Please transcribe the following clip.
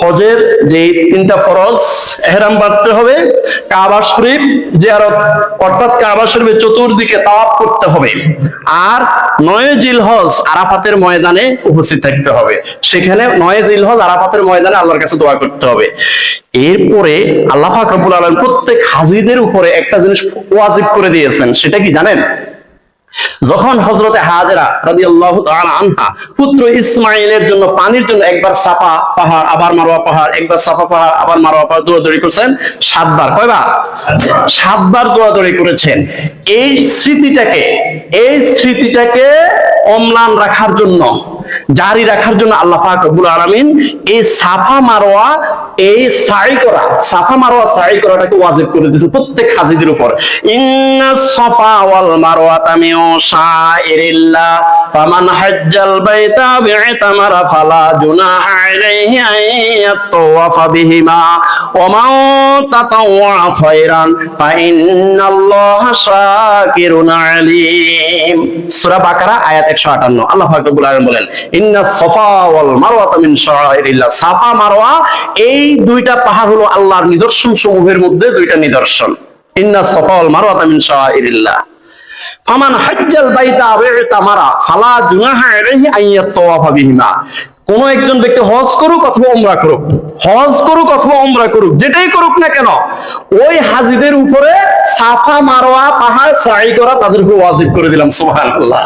হজের যে তিনটা ফরজ, ইহরাম বাঁধতে হবে, কাবা শরীফ জিয়ারত অর্থাৎ কাবা শরীফের চতুর্দিকে তাওয়াফ করতে হবে, আর 9 জিলহজ আরাফাতের ময়দানে উপস্থিত থাকতে হবে। সেখানে 9 জিলহজ আরাফাতের ময়দানে আল্লাহর কাছে দোয়া করতে হবে। এরপরে আল্লাহ পাক রব্বুল আলামিন প্রত্যেক হাজীদের উপরে একটা জিনিস ওয়াজিব করে দিয়েছেন, সেটা কি জানেন? যখন হযরতে হাজেরা রাদিয়াল্লাহু তাআলা আনহা পুত্র ইসমাঈলের জন্য পানির জন্য একবার সাফা পাহাড় আবার মারওয়া পাহাড়, একবার সাফা পাহাড় আবার মারওয়া পাহাড় দৌড়াদৌড়ি করেছেন 7 বার। কয়বার? 7 বার দৌড়াদৌড়ি করেছেন। এই স্মৃতিটাকে অম্লান রাখার জন্য, জারি রাখার জন্য আল্লাহ পাক রব্বুল আলামিন এই সাফা মারওয়া সাই করাটাকে ওয়াজিব করে দিয়েছে প্রত্যেক হাজীদের উপর। ইন্নাস সাফা ওয়াল মারওয়াতা মিন শাইরিল্লাহ ফামান হাজ্জাল বাইতা বি'তামারা ফালা জুনাহা আলাইহি আন ইয়াতাওয়াফা বিহিমা ওয়া মান তাতাওয়া খায়রান ফা ইন্নাল্লাহা শাকিরুন আলীম। সূরা বাকারা আয়াত 158। আল্লাহ পাক রব্বুল আলামিন বলেন, ইন্নাস সাফা ওয়াল মারওয়াতা মিন শাইরিল্লাহ, সাফা মারওয়া এই দুইটা পাহাড় হলো আল্লাহর নিদর্শন সমূহের মধ্যে দুইটা নিদর্শন। ইন্নাস সাফা ওয়াল মারওয়াতা মিন শাইরিল্লাহ ফামান হাজ্জাল বাইতা বি'তামারা ফালা জুনাহা আলাইহি আন ইয়াতাওয়াফা বিহিমা। কোন একজন ব্যক্তি হজ করুক অথবা উমরা করুক, যেটাই করুক না কেন, ওই হাজীদের উপরে সাফা মারওয়া পাহাড় সাই করা তাদের উপর ওয়াজিব করে দিলাম। সুবহানাল্লাহ।